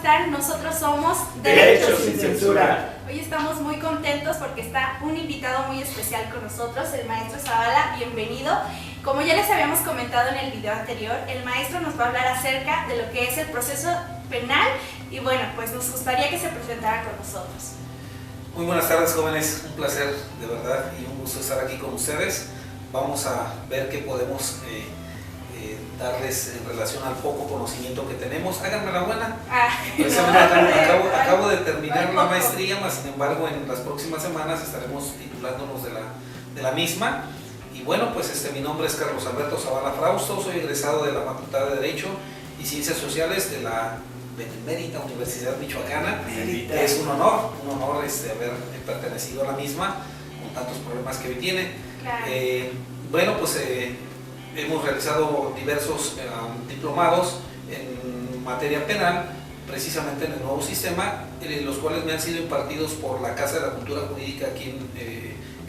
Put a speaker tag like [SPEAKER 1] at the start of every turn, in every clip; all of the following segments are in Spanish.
[SPEAKER 1] están? Nosotros somos
[SPEAKER 2] Derechos sin Censura.
[SPEAKER 1] Hoy estamos muy contentos porque está un invitado muy especial con nosotros, el maestro Zavala. Bienvenido. Como ya les habíamos comentado en el video anterior, el maestro nos va a hablar acerca de lo que es el proceso penal y bueno, pues nos gustaría que se presentara con nosotros.
[SPEAKER 3] Muy buenas tardes, jóvenes, un placer de verdad y un gusto estar aquí con ustedes. Vamos a ver qué podemos darles en relación al poco conocimiento que tenemos. Háganme la buena. Acabo de terminar la maestría, mas sin embargo en las próximas semanas estaremos titulándonos de la misma. Y bueno, pues mi nombre es Carlos Alberto Zavala Frausto, soy egresado de la Facultad de Derecho y Ciencias Sociales de la Benemérita Universidad Michoacana. Es un honor haber pertenecido a la misma con tantos problemas que hoy tiene.
[SPEAKER 1] Claro.
[SPEAKER 3] Bueno, pues hemos realizado diversos diplomados en materia penal, precisamente en el nuevo sistema, los cuales me han sido impartidos por la Casa de la Cultura Jurídica aquí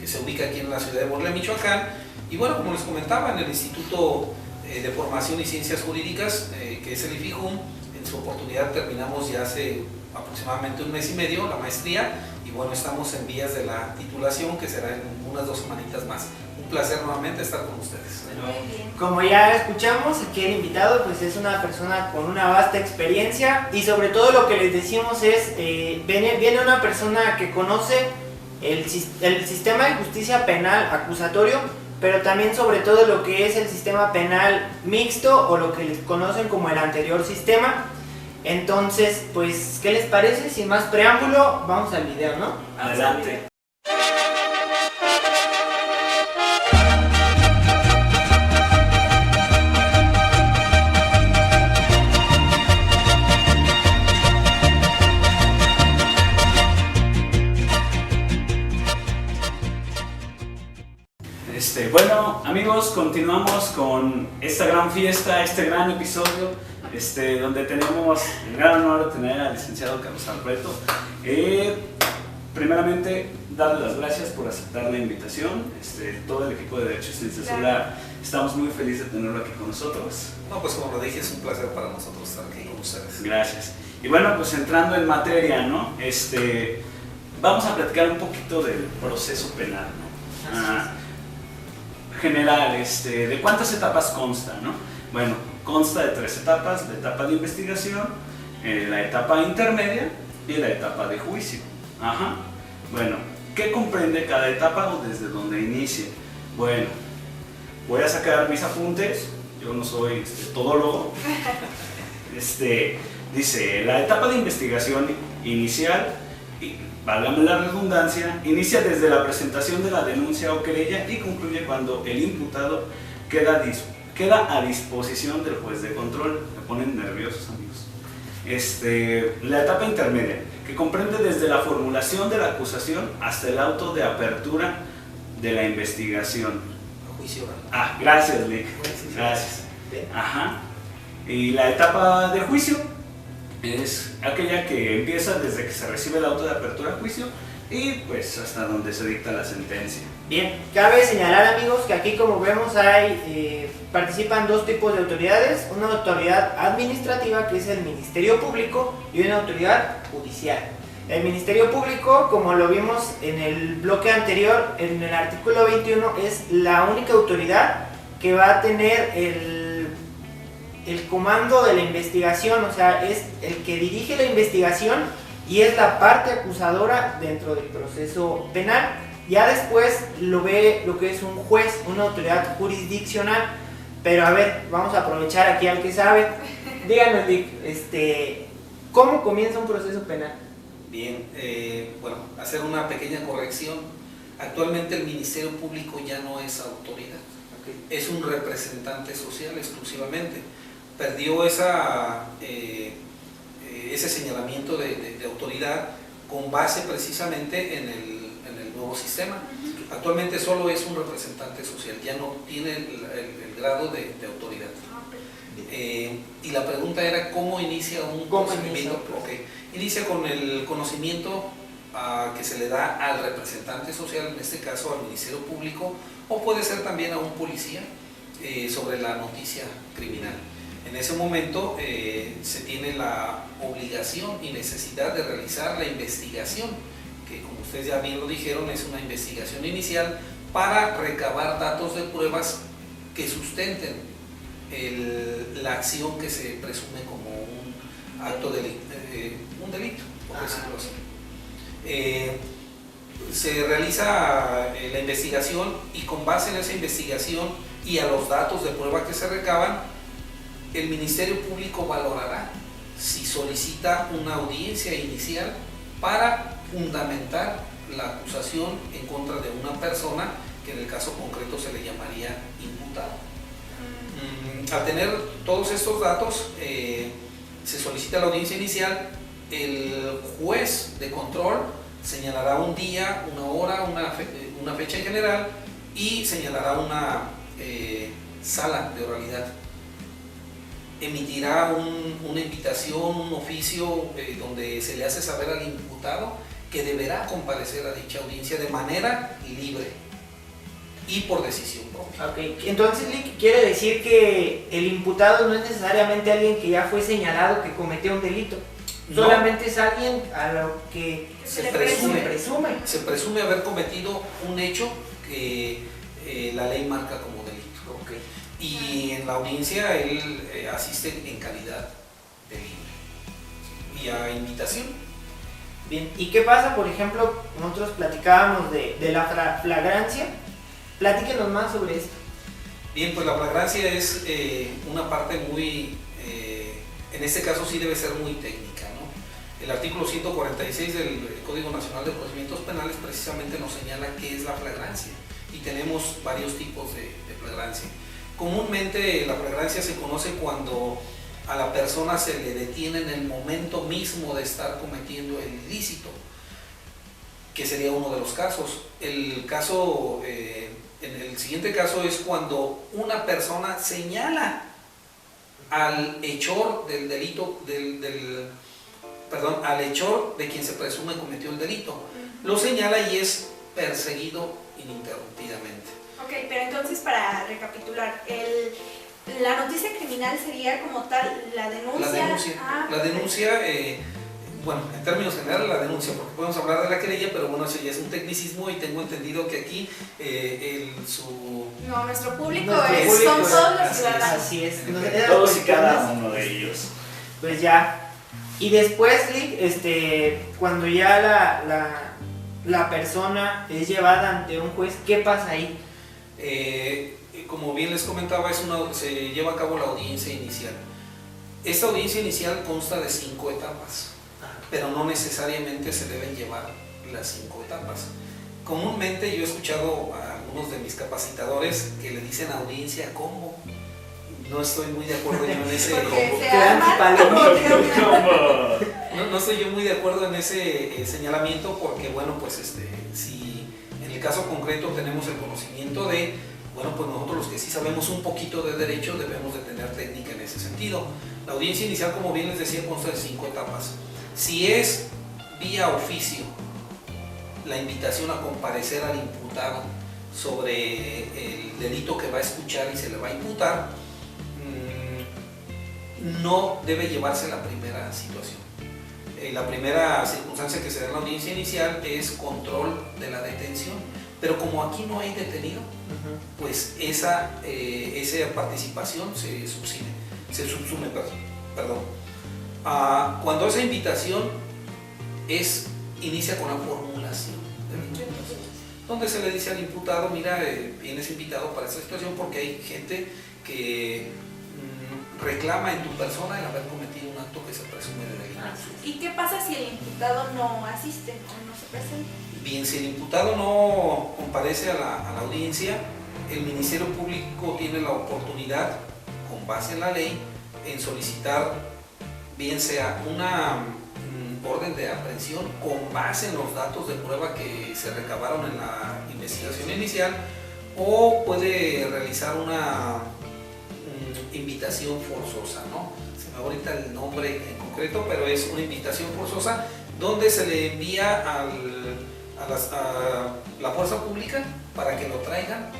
[SPEAKER 3] que se ubica aquí en la ciudad de Morelia, Michoacán. Y bueno, como les comentaba, en el Instituto de Formación y Ciencias Jurídicas, que es el IFIJUM, en su oportunidad terminamos ya hace aproximadamente un mes y medio la maestría y bueno, estamos en vías de la titulación, que será en unas 2 semanitas más. Un placer nuevamente estar con ustedes.
[SPEAKER 1] Muy bien.
[SPEAKER 2] Como ya escuchamos, aquí el invitado pues es una persona con una vasta experiencia y sobre todo lo que les decimos es, viene una persona que conoce el sistema de justicia penal acusatorio, pero también sobre todo lo que es el sistema penal mixto o lo que les conocen como el anterior sistema. Entonces, pues, ¿qué les parece? Sin más preámbulo, vamos al video, ¿no?
[SPEAKER 4] Adelante. Bueno, amigos, continuamos con esta gran fiesta, este gran episodio, donde tenemos el gran honor de tener al licenciado Carlos Alberto. Primeramente, darle las gracias por aceptar la invitación. Todo el equipo de Derechos sin Censura estamos muy felices de tenerlo aquí con nosotros.
[SPEAKER 3] No, pues como lo dije, es un placer para nosotros estar aquí con ustedes.
[SPEAKER 4] Gracias. Y bueno, pues entrando en materia, ¿no? Vamos a platicar un poquito del proceso penal, ¿no? General, ¿de cuántas etapas consta, no? Bueno, consta de 3 etapas: la etapa de investigación, la etapa intermedia y la etapa de juicio. Ajá. Bueno, ¿qué comprende cada etapa o desde dónde inicia? Bueno, voy a sacar mis apuntes, yo no soy todólogo. Dice, la etapa de investigación inicial, y válgame la redundancia, inicia desde la presentación de la denuncia o querella y concluye cuando el imputado queda a disposición del juez de control. Me ponen nerviosos, amigos. La etapa intermedia, que comprende desde la formulación de la acusación hasta el auto de apertura de la investigación.
[SPEAKER 3] Juicio.
[SPEAKER 4] Gracias, Lick. Gracias. Ajá. Y la etapa de juicio es aquella que empieza desde que se recibe el auto de apertura a juicio y pues hasta donde se dicta la sentencia.
[SPEAKER 2] Bien, cabe señalar, amigos, que aquí, como vemos, participan 2 tipos de autoridades: una autoridad administrativa, que es el Ministerio Público, y una autoridad judicial. El Ministerio Público, como lo vimos en el bloque anterior, en el artículo 21, es la única autoridad que va a tener el comando de la investigación, o sea, es el que dirige la investigación y es la parte acusadora dentro del proceso penal. Ya después lo ve lo que es un juez, una autoridad jurisdiccional. Pero a ver, vamos a aprovechar aquí al que sabe. Díganos, Dick, ¿cómo comienza un proceso penal?
[SPEAKER 3] Bien, bueno, hacer una pequeña corrección. Actualmente el Ministerio Público ya no es autoridad, es un representante social exclusivamente. Perdió ese señalamiento de autoridad con base precisamente en el nuevo sistema. Actualmente solo es un representante social, ya no tiene el grado de autoridad. Y la pregunta era, ¿cómo inicia un procedimiento? Inicia con el conocimiento que se le da al representante social, en este caso al Ministerio Público, o puede ser también a un policía sobre la noticia criminal. En ese momento se tiene la obligación y necesidad de realizar la investigación, que como ustedes ya bien lo dijeron, es una investigación inicial para recabar datos de pruebas que sustenten la acción que se presume como un acto un delito, por decirlo así. Se realiza la investigación y con base en esa investigación y a los datos de prueba que se recaban, el Ministerio Público valorará si solicita una audiencia inicial para fundamentar la acusación en contra de una persona que en el caso concreto se le llamaría imputado. Al tener todos estos datos, se solicita la audiencia inicial, el juez de control señalará un día, una hora, una fecha en general y señalará una sala de oralidad. Emitirá una invitación, un oficio donde se le hace saber al imputado que deberá comparecer a dicha audiencia de manera libre y por decisión propia.
[SPEAKER 2] Okay. Entonces, quiere decir que el imputado no es necesariamente alguien que ya fue señalado que cometió un delito.
[SPEAKER 3] No.
[SPEAKER 2] Solamente es alguien a lo que
[SPEAKER 3] Se
[SPEAKER 2] presume.
[SPEAKER 3] Se presume haber cometido un hecho que la ley marca como delito.
[SPEAKER 2] Okay.
[SPEAKER 3] Y en la audiencia él asiste en calidad de libre y a invitación.
[SPEAKER 2] Bien, ¿y qué pasa? Por ejemplo, nosotros platicábamos de la flagrancia. Platíquenos más sobre esto.
[SPEAKER 3] Bien, pues la flagrancia es una parte muy, en este caso sí debe ser muy técnica, ¿no? El artículo 146 del Código Nacional de Procedimientos Penales precisamente nos señala qué es la flagrancia y tenemos varios tipos de flagrancia. Comúnmente la flagrancia se conoce cuando a la persona se le detiene en el momento mismo de estar cometiendo el ilícito, que sería uno de los casos. El caso, en el siguiente caso es cuando una persona señala al hechor del delito, al hechor de quien se presume cometió el delito. Lo señala y es perseguido ininterrumpidamente.
[SPEAKER 1] Ok, pero entonces para recapitular, la noticia criminal sería como tal la denuncia.
[SPEAKER 3] La denuncia, bueno, en términos generales la denuncia, porque podemos hablar de la querella, pero bueno, eso ya es un tecnicismo y tengo entendido que aquí
[SPEAKER 1] No, nuestro público
[SPEAKER 2] Nuestro
[SPEAKER 1] son
[SPEAKER 2] público
[SPEAKER 1] todos los
[SPEAKER 3] es-
[SPEAKER 1] ciudadanos.
[SPEAKER 2] Así es.
[SPEAKER 4] Todos y cada uno de ellos.
[SPEAKER 2] Pues ya. Y después, cuando ya la persona es llevada ante un juez, ¿qué pasa ahí?
[SPEAKER 3] Como bien les comentaba, se lleva a cabo la audiencia inicial. Esta audiencia inicial consta de 5 etapas, pero no necesariamente se deben llevar las 5 etapas. Comúnmente yo he escuchado a algunos de mis capacitadores que le dicen audiencia combo. No estoy muy de acuerdo yo en ese...
[SPEAKER 1] Porque se
[SPEAKER 2] Te dan
[SPEAKER 1] arman,
[SPEAKER 2] palomitas.
[SPEAKER 3] No estoy yo muy de acuerdo en ese señalamiento porque, bueno, pues si en el caso concreto tenemos el conocimiento de, bueno, pues nosotros los que sí sabemos un poquito de derecho debemos de tener técnica en ese sentido. La audiencia inicial, como bien les decía, consta de 5 etapas. Si es vía oficio la invitación a comparecer al imputado sobre el delito que va a escuchar y se le va a imputar, no debe llevarse la primera situación. La primera circunstancia que se da en la audiencia inicial es control de la detención, pero como aquí no hay detenido, pues esa participación se subsume. Cuando esa invitación inicia con la formulación de donde se le dice al imputado, mira, vienes invitado para esta situación porque hay gente que reclama en tu persona el haber cometido un acto que se presume de delito.
[SPEAKER 1] ¿Y qué pasa si el imputado no asiste o no se presenta?
[SPEAKER 3] Bien, si el imputado no comparece a la audiencia, el Ministerio Público tiene la oportunidad, con base en la ley, en solicitar bien sea una orden de aprehensión con base en los datos de prueba que se recabaron en la investigación inicial, o puede realizar una invitación forzosa, ¿no? Se me va ahorita el nombre en concreto, pero es una invitación forzosa donde se le envía a la fuerza pública para que lo traigan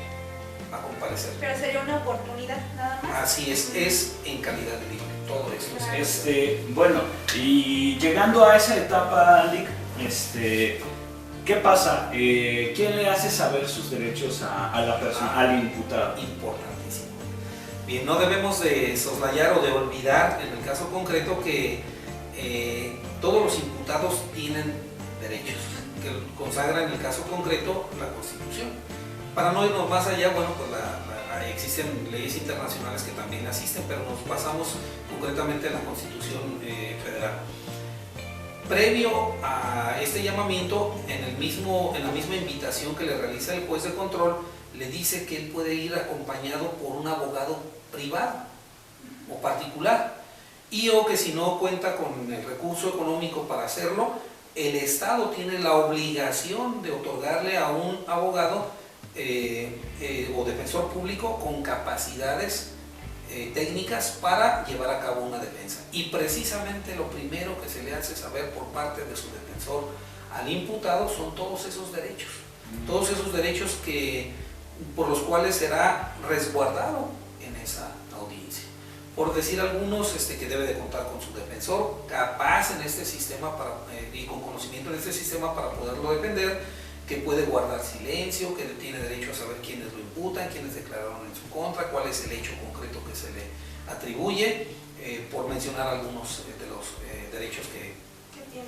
[SPEAKER 3] a comparecer.
[SPEAKER 1] Pero sería una oportunidad nada más.
[SPEAKER 3] Así es en calidad de libre, todo eso.
[SPEAKER 1] Claro.
[SPEAKER 4] Bueno, y llegando a esa etapa, Lick, ¿qué pasa? ¿Quién le hace saber sus derechos a la persona, al imputado?
[SPEAKER 3] Importantísimo. Bien, no debemos de soslayar o de olvidar en el caso concreto que todos los imputados tienen derechos que consagra en el caso concreto la Constitución. Para no irnos más allá, bueno, pues existen leyes internacionales que también asisten, pero nos basamos concretamente en la Constitución Federal. Previo a este llamamiento, en la misma invitación que le realiza el juez de control, le dice que él puede ir acompañado por un abogado privado o particular, y o que si no cuenta con el recurso económico para hacerlo, el Estado tiene la obligación de otorgarle a un abogado o defensor público con capacidades técnicas para llevar a cabo una defensa. Y precisamente lo primero que se le hace saber por parte de su defensor al imputado son todos esos derechos por los cuales será resguardado en esa audiencia. Por decir algunos, que debe de contar con su defensor capaz en este sistema y con conocimiento en este sistema para poderlo defender, que puede guardar silencio, que tiene derecho a saber quiénes lo imputan, quiénes declararon en su contra, cuál es el hecho concreto que se le atribuye, por mencionar algunos de los derechos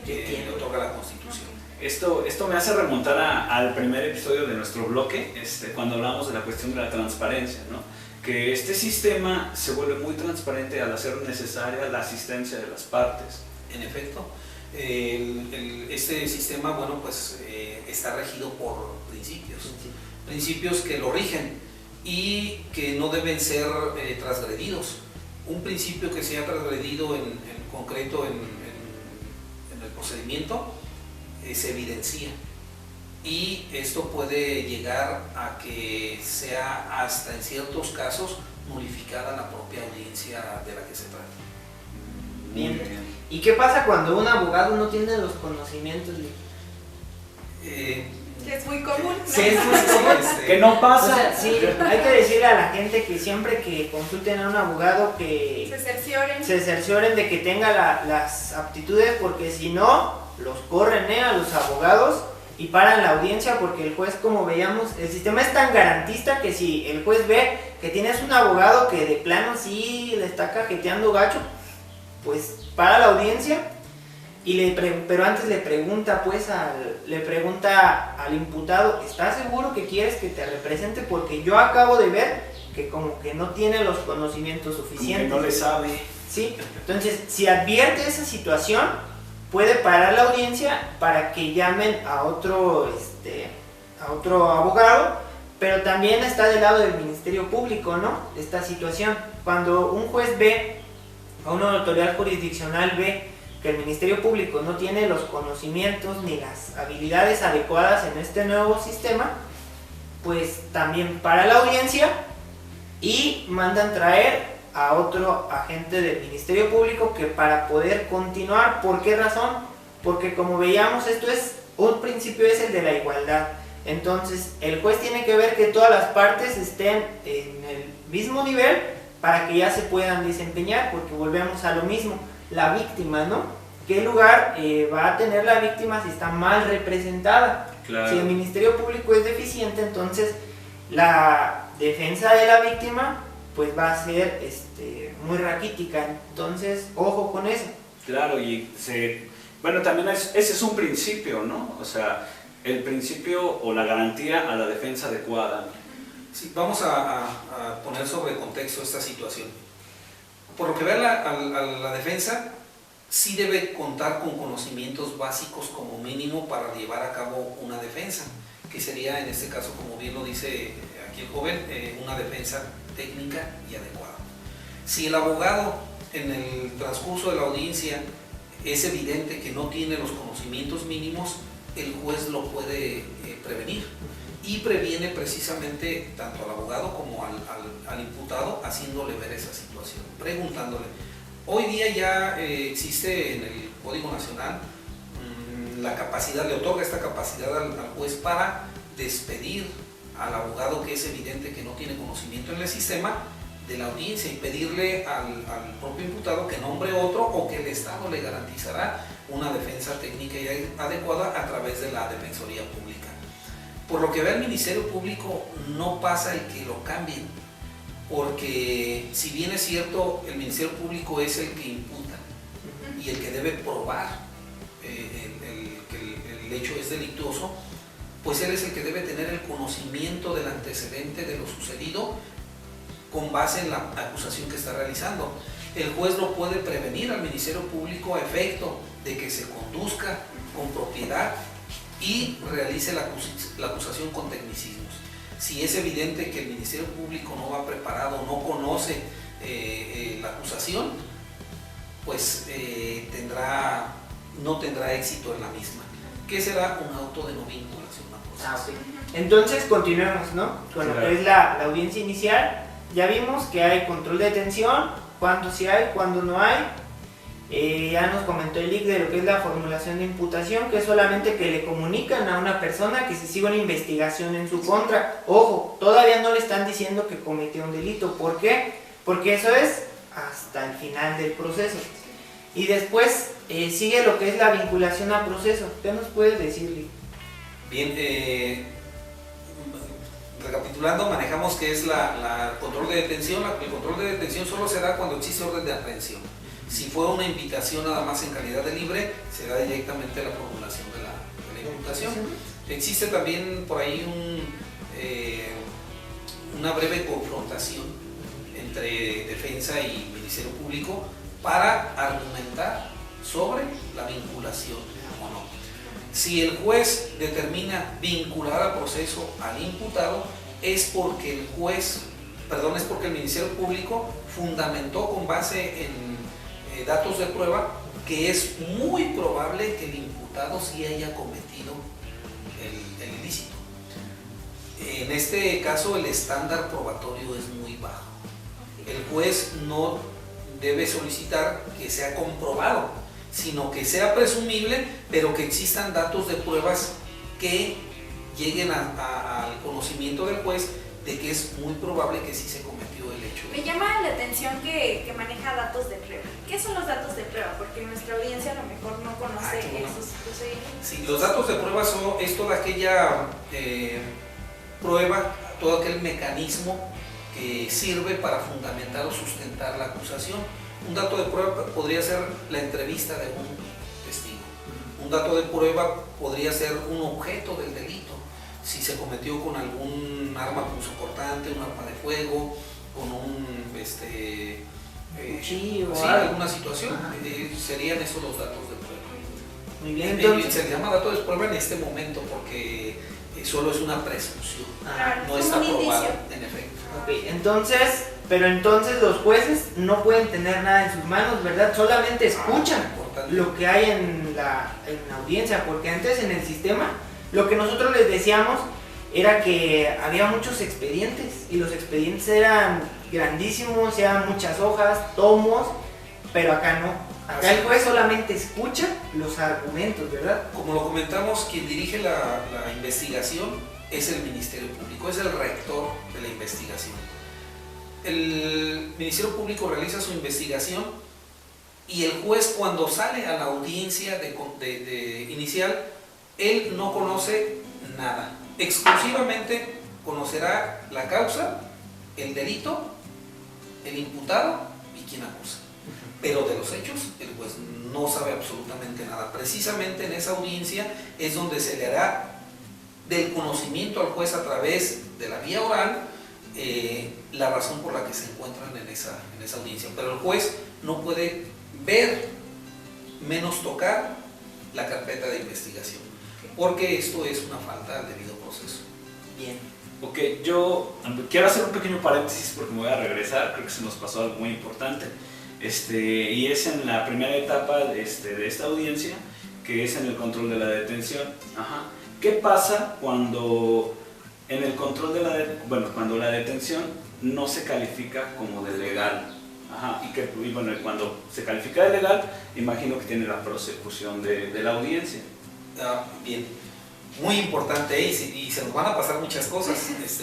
[SPEAKER 3] que le otorga la Constitución.
[SPEAKER 4] Esto me hace remontar al primer episodio de nuestro bloque, cuando hablamos de la cuestión de la transparencia, ¿no? Que este sistema se vuelve muy transparente al hacer necesaria la asistencia de las partes.
[SPEAKER 3] En efecto, este sistema, bueno, pues está regido por principios que lo rigen y que no deben ser transgredidos. Un principio que sea transgredido en concreto en el procedimiento se evidencia, y esto puede llegar a que sea hasta en ciertos casos nulificada la propia audiencia de la que se trata.
[SPEAKER 2] Bien. ¿Y qué pasa cuando un abogado no tiene los conocimientos?
[SPEAKER 1] Que es muy común, ¿no?
[SPEAKER 2] Sí, es muy común.
[SPEAKER 4] Que no pasa.
[SPEAKER 2] O sea, sí, hay que decirle a la gente que siempre que consulten a un abogado que se cercioren de que tenga las aptitudes, porque si no, los corren a los abogados y paran la audiencia, porque el juez, como veíamos, el sistema es tan garantista que si el juez ve que tienes un abogado que de plano sí le está cajeteando gacho, pues para la audiencia, pero antes le pregunta al imputado, ¿estás seguro que quieres que te represente? Porque yo acabo de ver que como que no tiene los conocimientos suficientes.
[SPEAKER 4] Como que no le sabe.
[SPEAKER 2] Sí, entonces si advierte esa situación, puede parar la audiencia para que llamen a otro abogado, pero también está del lado del Ministerio Público, ¿no? Esta situación, cuando un juez ve, a una autoridad jurisdiccional ve que el Ministerio Público no tiene los conocimientos ni las habilidades adecuadas en este nuevo sistema, pues también para la audiencia y mandan traer a otro agente del Ministerio Público que para poder continuar. ¿Por qué razón? Porque como veíamos, un principio es el de la igualdad. Entonces el juez tiene que ver que todas las partes estén en el mismo nivel para que ya se puedan desempeñar, porque volvemos a lo mismo, la víctima, ¿no? ¿Qué lugar va a tener la víctima si está mal representada?
[SPEAKER 4] Claro.
[SPEAKER 2] Si el Ministerio Público es deficiente, entonces la defensa de la víctima pues va a ser muy raquítica. Entonces, ojo con eso.
[SPEAKER 4] Claro, bueno, también ese es un principio, ¿no? O sea, el principio o la garantía a la defensa adecuada.
[SPEAKER 3] Sí, vamos a poner sobre contexto esta situación. Por lo que ve a la defensa, sí debe contar con conocimientos básicos como mínimo para llevar a cabo una defensa, que sería en este caso, como bien lo dice aquí el joven, una defensa técnica y adecuada. Si el abogado en el transcurso de la audiencia es evidente que no tiene los conocimientos mínimos, el juez lo puede prevenir, y previene precisamente tanto al abogado como al imputado, haciéndole ver esa situación, preguntándole. Hoy día ya existe en el Código Nacional la capacidad, le otorga esta capacidad al juez para despedir al abogado que es evidente que no tiene conocimiento en el sistema de la audiencia y pedirle al propio imputado que nombre otro o que el Estado le garantizará una defensa técnica y adecuada a través de la Defensoría Pública. Por lo que ve el Ministerio Público, no pasa el que lo cambien, porque si bien es cierto, el Ministerio Público es el que imputa y el que debe probar que el hecho es delictuoso, pues él es el que debe tener el conocimiento del antecedente de lo sucedido con base en la acusación que está realizando. El juez lo puede prevenir al Ministerio Público a efecto de que se conduzca con propiedad y realice la acusación con tecnicismos. Si es evidente que el Ministerio Público no va preparado, no conoce la acusación, pues no tendrá éxito en la misma. ¿Qué será un auto de no vinculación a proceso?
[SPEAKER 2] Sí. Entonces continuemos, ¿no? Con lo que es la audiencia inicial. Ya vimos que hay control de detención, cuándo sí hay, cuándo no hay. Ya nos comentó el IC de lo que es la formulación de imputación, que es solamente que le comunican a una persona que se siga una investigación en su contra. Ojo, todavía no le están diciendo que cometió un delito. ¿Por qué? Porque eso es hasta el final del proceso. Y después sigue lo que es la vinculación a proceso. ¿Qué nos puedes decir, Lic?
[SPEAKER 3] Bien, recapitulando, manejamos que es la control de detención. El control de detención solo se da cuando existe orden de aprehensión. Si fue una invitación nada más en calidad de libre, se da directamente la formulación de la imputación. Existe también por ahí una breve confrontación entre defensa y Ministerio Público para argumentar sobre la vinculación o no. Si el juez determina vincular a proceso al imputado, es porque el Ministerio Público fundamentó con base en datos de prueba que es muy probable que el imputado sí haya cometido el ilícito. En este caso el estándar probatorio es muy bajo. El juez no debe solicitar que sea comprobado, sino que sea presumible, pero que existan datos de pruebas que lleguen al conocimiento del juez de que es muy probable que sí se cometió el hecho.
[SPEAKER 1] Me llama la atención que maneja datos de prueba. ¿Qué son los datos de prueba? Porque nuestra audiencia a lo mejor no conoce esos procedimientos.
[SPEAKER 3] Sí, los datos de prueba es toda aquella prueba, todo aquel mecanismo que sirve para fundamentar o sustentar la acusación. Un dato de prueba podría ser la entrevista de un testigo. Un dato de prueba podría ser un objeto del delito. Si se cometió con algún arma punzocortante, un arma de fuego, con un
[SPEAKER 2] cuchillo,
[SPEAKER 3] sí, alguna situación, serían esos los datos de prueba.
[SPEAKER 2] Muy bien, entonces
[SPEAKER 3] Se llama dato de prueba en este momento porque solo es una presunción, no está probado en efecto.
[SPEAKER 2] Okay, entonces los jueces no pueden tener nada en sus manos, ¿verdad? Solamente escuchan lo que hay en la audiencia, porque antes en el sistema lo que nosotros les decíamos era que había muchos expedientes y los expedientes eran grandísimos, eran muchas hojas, tomos, pero acá no. Acá el juez solamente escucha los argumentos, ¿verdad?
[SPEAKER 3] Como lo comentamos, quien dirige la investigación es el Ministerio Público, es el rector de la investigación. El Ministerio Público realiza su investigación y el juez, cuando sale a la audiencia inicial, él no conoce nada. Exclusivamente conocerá la causa, el delito, el imputado y quien acusa. Pero de los hechos, el juez no sabe absolutamente nada. Precisamente en esa audiencia es donde se le hará del conocimiento al juez a través de la vía oral la razón por la que se encuentran en esa audiencia. Pero el juez no puede ver, menos tocar la carpeta de investigación, porque esto es una falta al debido proceso.
[SPEAKER 2] Bien.
[SPEAKER 4] Ok, yo quiero hacer un pequeño paréntesis porque me voy a regresar, creo que se nos pasó algo muy importante. Y es en la primera etapa de esta audiencia, que es en el control de la detención. Ajá. ¿Qué pasa cuando en el control cuando la detención no se califica como de legal? Ajá. Y bueno, cuando se califica de legal, imagino que tiene la prosecución de la audiencia.
[SPEAKER 3] Bien. muy importante y se nos van a pasar muchas cosas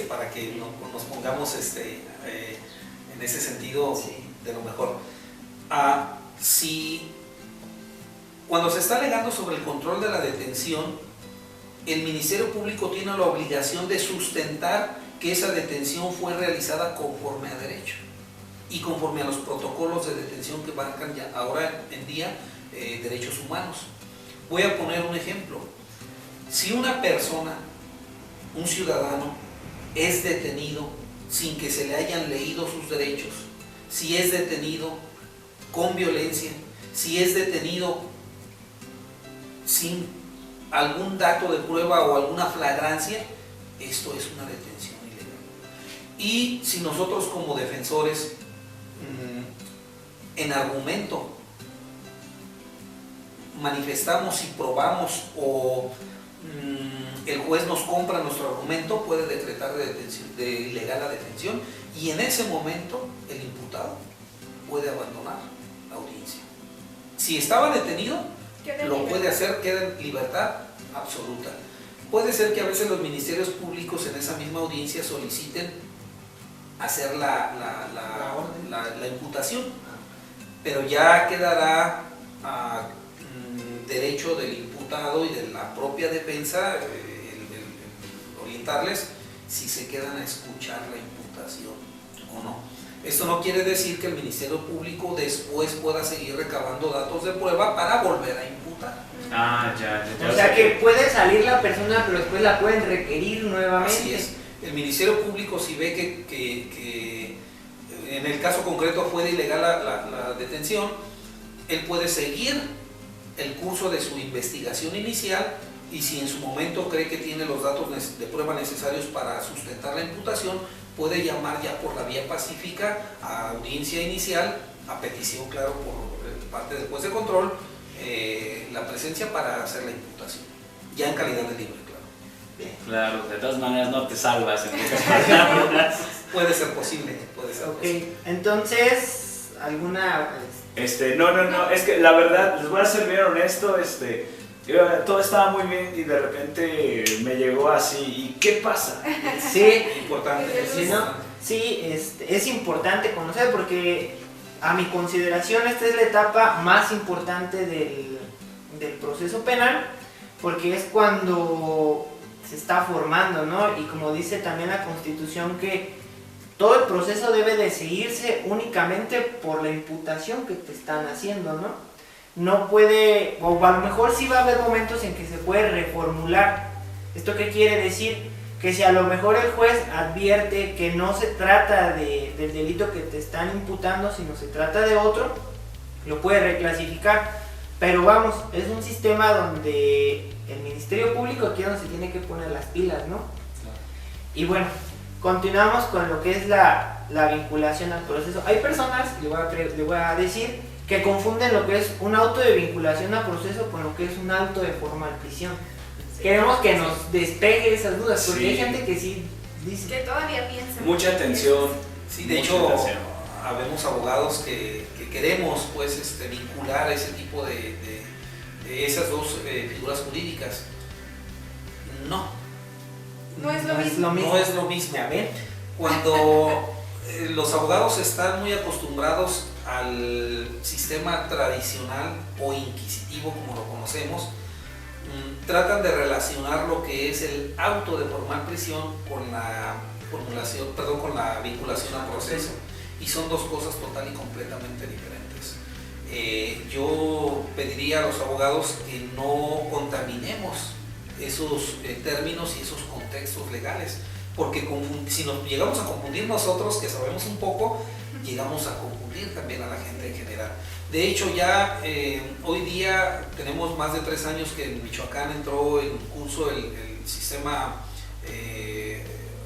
[SPEAKER 3] para que nos pongamos en ese sentido de lo mejor. Si cuando se está alegando sobre el control de la detención, el Ministerio Público tiene la obligación de sustentar que esa detención fue realizada conforme a derecho y conforme a los protocolos de detención que marcan ya ahora en día derechos humanos. Voy a poner un ejemplo. Si una persona, un ciudadano, es detenido sin que se le hayan leído sus derechos, si es detenido con violencia, si es detenido sin algún dato de prueba o alguna flagrancia, esto es una detención ilegal. Y si nosotros como defensores en argumento manifestamos y probamos o el juez nos compra nuestro argumento, puede decretar de ilegal la detención y en ese momento el imputado puede abandonar la audiencia. Si estaba detenido, lo puede hacer, queda en libertad absoluta. Puede ser que a veces los ministerios públicos en esa misma audiencia soliciten hacer la imputación, pero ya quedará a derecho del imputado y de la propia defensa el orientarles si se quedan a escuchar la imputación o no. Esto no quiere decir que el Ministerio Público después pueda seguir recabando datos de prueba para volver a imputar.
[SPEAKER 2] O sea que puede salir la persona, pero después la pueden requerir nuevamente.
[SPEAKER 3] Así es. El Ministerio Público, si ve que en el caso concreto fue ilegal la detención, él puede seguir el curso de su investigación inicial y si en su momento cree que tiene los datos de prueba necesarios para sustentar la imputación, puede llamar ya por la vía pacífica a audiencia inicial, a petición, claro, por parte del juez de control, la presencia para hacer la imputación, ya en calidad de libre, claro.
[SPEAKER 2] Bien.
[SPEAKER 4] Claro, de todas maneras no te salvas en pocas palabras.
[SPEAKER 3] Puede ser posible, puede ser posible.
[SPEAKER 2] Ok, entonces, ¿alguna...?
[SPEAKER 4] No, es que la verdad, les voy a ser bien honesto, todo estaba muy bien y de repente me llegó así, ¿y qué pasa?
[SPEAKER 2] Sí,
[SPEAKER 3] Importante.
[SPEAKER 2] sí, es importante conocer porque a mi consideración esta es la etapa más importante del proceso penal porque es cuando se está formando, ¿no? Y como dice también la Constitución que todo el proceso debe de seguirse únicamente por la imputación que te están haciendo, ¿no? No puede, o a lo mejor sí va a haber momentos en que se puede reformular. ¿Esto qué quiere decir? Que si a lo mejor el juez advierte que no se trata del delito que te están imputando, sino se trata de otro, lo puede reclasificar. Pero vamos, es un sistema donde el Ministerio Público aquí es donde se tiene que poner las pilas, ¿no? Y bueno, continuamos con lo que es la vinculación al proceso. Hay personas, le voy a decir, que confunden lo que es un auto de vinculación a proceso con lo que es un auto de formal prisión. Queremos que nos despegue esas dudas, porque hay gente que sí dice...
[SPEAKER 1] Que todavía piensa.
[SPEAKER 4] Mucha atención.
[SPEAKER 3] Sí, de hecho, habemos abogados que queremos pues vincular ese tipo de esas dos figuras jurídicas.
[SPEAKER 1] No es lo mismo.
[SPEAKER 3] No es lo mismo. Cuando los abogados están muy acostumbrados al sistema tradicional o inquisitivo como lo conocemos, tratan de relacionar lo que es el auto de formal prisión con la vinculación a proceso, y son dos cosas total y completamente diferentes. Yo pediría a los abogados que no contaminemos esos términos y esos contextos legales, porque si nos llegamos a confundir nosotros, que sabemos un poco, llegamos a confundir también a la gente en general. De hecho, ya hoy día tenemos más de 3 años que en Michoacán entró en curso el sistema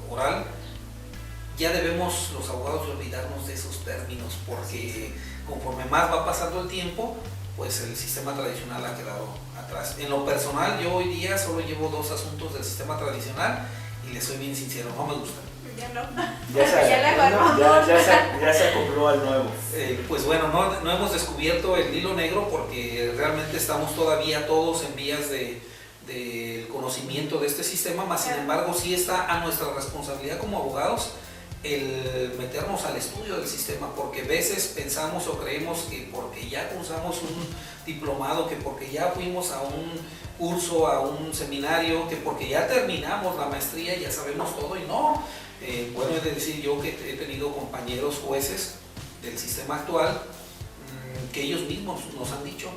[SPEAKER 3] oral. Ya debemos los abogados olvidarnos de esos términos, porque conforme más va pasando el tiempo, pues el sistema tradicional ha quedado atrás. En lo personal, yo hoy día solo llevo 2 asuntos del sistema tradicional y les soy bien sincero, no me gustan.
[SPEAKER 1] Ya no.
[SPEAKER 4] Ya se acopló al nuevo.
[SPEAKER 3] Pues bueno, no hemos descubierto el hilo negro porque realmente estamos todavía todos en vías de del conocimiento de este sistema, más sin embargo sí está a nuestra responsabilidad como abogados el meternos al estudio del sistema, porque a veces pensamos o creemos que porque ya cursamos un diplomado, que porque ya fuimos a un curso, a un seminario, que porque ya terminamos la maestría ya sabemos todo, y no. Bueno, es de decir yo que he tenido compañeros jueces del sistema actual que ellos mismos nos han dicho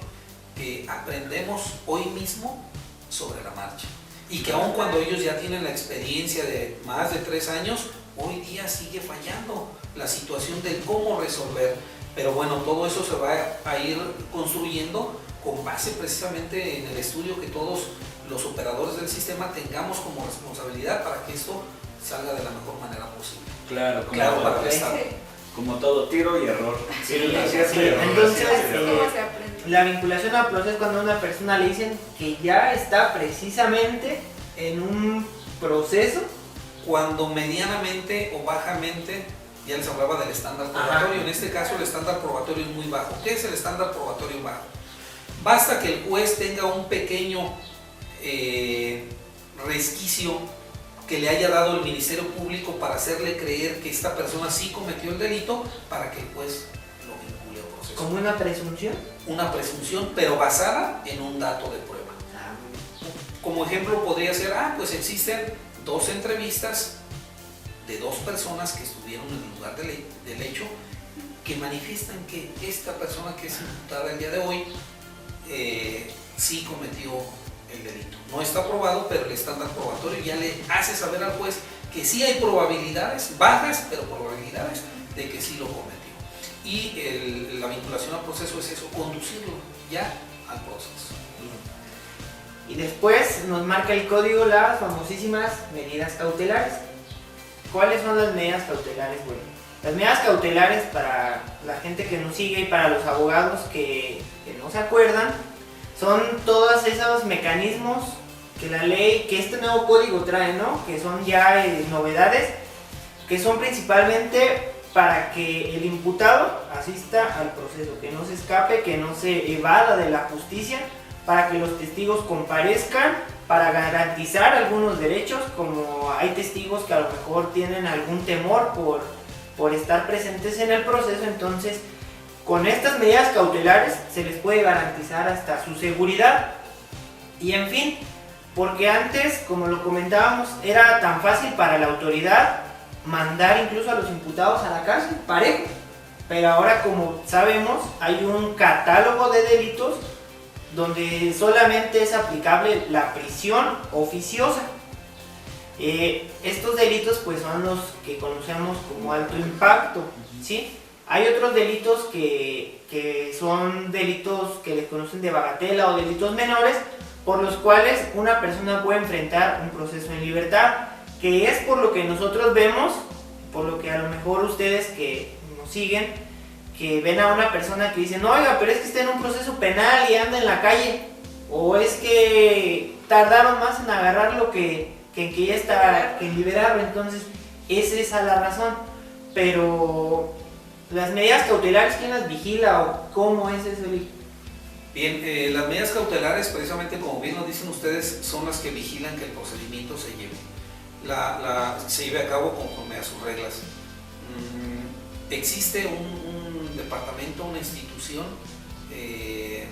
[SPEAKER 3] que aprendemos hoy mismo sobre la marcha, y que aun cuando ellos ya tienen la experiencia de más de 3 años, hoy día sigue fallando la situación del cómo resolver. Pero bueno, todo eso se va a ir construyendo con base precisamente en el estudio que todos los operadores del sistema tengamos como responsabilidad para que esto salga de la mejor manera posible.
[SPEAKER 4] Claro,
[SPEAKER 3] Claro, para el Estado.
[SPEAKER 4] como todo, tiro y error.
[SPEAKER 2] Sí,
[SPEAKER 4] Acierto
[SPEAKER 2] sí.
[SPEAKER 4] y error,
[SPEAKER 2] Entonces,
[SPEAKER 4] acierto y error.
[SPEAKER 1] ¿Cómo se aprende?
[SPEAKER 2] La vinculación al proceso es cuando a una persona le dicen que ya está precisamente en un proceso.
[SPEAKER 3] Cuando medianamente o bajamente, ya les hablaba del estándar probatorio.
[SPEAKER 2] Ajá.
[SPEAKER 3] En este caso el estándar probatorio es muy bajo. ¿Qué es el estándar probatorio bajo? Basta que el juez tenga un pequeño resquicio que le haya dado el Ministerio Público para hacerle creer que esta persona sí cometió el delito, para que el juez lo vincule al proceso.
[SPEAKER 2] Como una presunción.
[SPEAKER 3] Una presunción, pero basada en un dato de prueba. Como ejemplo podría ser, pues existen 2 entrevistas de 2 personas que estuvieron en el lugar del hecho, que manifiestan que esta persona que es imputada el día de hoy sí cometió el delito. No está probado, pero el estándar probatorio ya le hace saber al juez que sí hay probabilidades, bajas, pero probabilidades de que sí lo cometió. Y la vinculación al proceso es eso, conducirlo ya al proceso.
[SPEAKER 2] Y después nos marca el código las famosísimas medidas cautelares. ¿Cuáles son las medidas cautelares? Bueno, las medidas cautelares, para la gente que nos sigue y para los abogados que no se acuerdan, son todos esos mecanismos que la ley, que este nuevo código trae, ¿no? Que son ya novedades, que son principalmente para que el imputado asista al proceso, que no se escape, que no se evada de la justicia, para que los testigos comparezcan, para garantizar algunos derechos, como hay testigos que a lo mejor tienen algún temor por estar presentes en el proceso. Entonces, con estas medidas cautelares se les puede garantizar hasta su seguridad. Y en fin, porque antes, como lo comentábamos, era tan fácil para la autoridad mandar incluso a los imputados a la cárcel, parejo. Pero ahora, como sabemos, hay un catálogo de delitos donde solamente es aplicable la prisión oficiosa. Estos delitos pues son los que conocemos como alto impacto, ¿sí? Hay otros delitos que son delitos que les conocen de bagatela o delitos menores, por los cuales una persona puede enfrentar un proceso en libertad, que es por lo que nosotros vemos, por lo que a lo mejor ustedes que nos siguen, que ven a una persona que dicen, oiga, pero es que está en un proceso penal y anda en la calle, o es que tardaron más en agarrarlo que ya está, que en liberarlo. Entonces esa es la razón. Pero las medidas cautelares, ¿quién las vigila o cómo es eso?
[SPEAKER 3] Bien, las medidas cautelares, precisamente como bien lo dicen ustedes, son las que vigilan que el procedimiento se lleve a cabo conforme a sus reglas. Existe un departamento, una institución que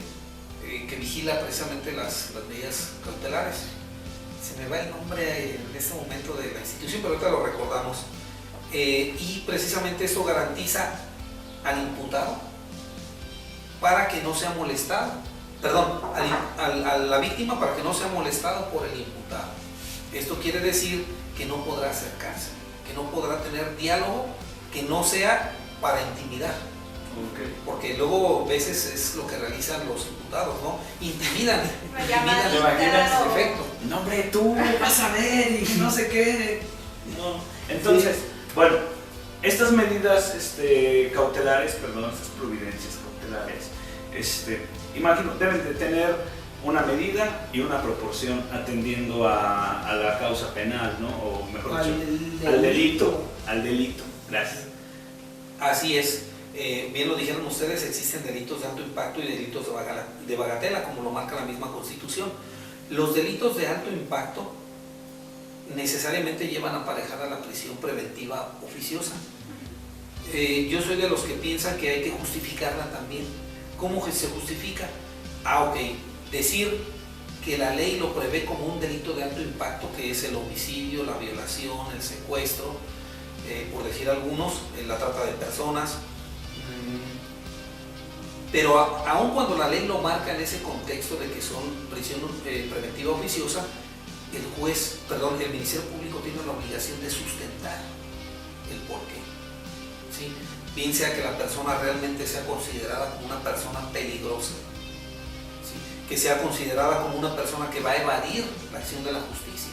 [SPEAKER 3] vigila precisamente las medidas cautelares. Se me va el nombre en este momento de la institución, pero ahorita lo recordamos. Y precisamente eso garantiza al imputado para que no sea molestado, perdón, a la víctima para que no sea molestado por el imputado. Esto quiere decir que no podrá acercarse, que no podrá tener diálogo que no sea para intimidar.
[SPEAKER 4] Okay.
[SPEAKER 3] Porque luego a veces es lo que realizan los imputados, ¿no? Intimidan
[SPEAKER 4] ¿Te imaginas?
[SPEAKER 3] Perfecto.
[SPEAKER 4] No, hombre, tú vas a ver y no sé qué. No. Entonces, bueno, estas medidas cautelares, perdón, estas providencias cautelares, imagino, deben de tener una medida y una proporción atendiendo a la causa penal, ¿no? O mejor dicho, al delito. Gracias.
[SPEAKER 3] Así es. Bien lo dijeron ustedes, existen delitos de alto impacto y delitos de bagatela, como lo marca la misma Constitución. Los delitos de alto impacto necesariamente llevan aparejada la prisión preventiva oficiosa. Yo soy de los que piensan que hay que justificarla también. ¿Cómo se justifica? Ok, decir que la ley lo prevé como un delito de alto impacto, que es el homicidio, la violación, el secuestro, por decir algunos, la trata de personas. Pero aun cuando la ley lo marca en ese contexto de que son prisión preventiva oficiosa, el Ministerio Público tiene la obligación de sustentar el porqué. ¿Sí? Bien sea que la persona realmente sea considerada como una persona peligrosa, ¿sí? Que sea considerada como una persona que va a evadir la acción de la justicia.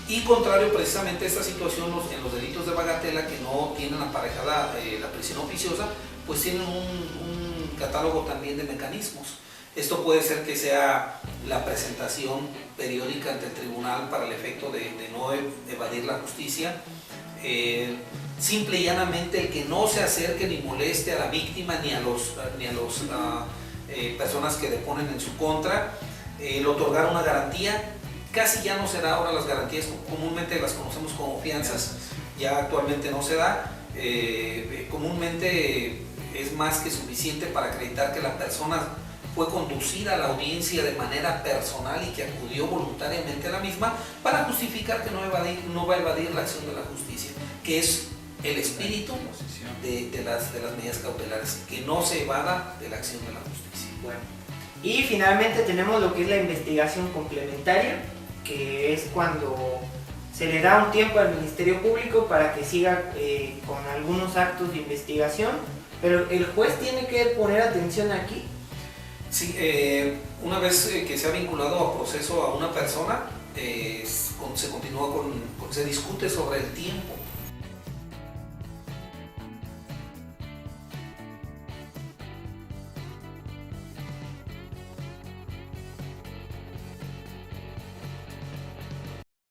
[SPEAKER 3] Y contrario precisamente a esta situación, en los delitos de bagatela que no tienen aparejada la prisión oficiosa, pues tienen un catálogo también de mecanismos. Esto puede ser que sea la presentación periódica ante el tribunal para el efecto de no evadir la justicia, simple y llanamente el que no se acerque ni moleste a la víctima ni a los personas que deponen en su contra, el otorgar una garantía. Casi ya no se da ahora las garantías, comúnmente las conocemos como fianzas, ya actualmente no se da. Comúnmente es más que suficiente para acreditar que la persona fue conducida a la audiencia de manera personal y que acudió voluntariamente a la misma para justificar que no va a evadir la acción de la justicia, que es el espíritu de las medidas cautelares, que no se evada de la acción de la justicia.
[SPEAKER 2] Bueno, y finalmente tenemos lo que es la investigación complementaria, que es cuando se le da un tiempo al Ministerio Público para que siga con algunos actos de investigación, pero el juez tiene que poner atención aquí.
[SPEAKER 3] Sí, una vez que se ha vinculado a proceso a una persona, se discute sobre el tiempo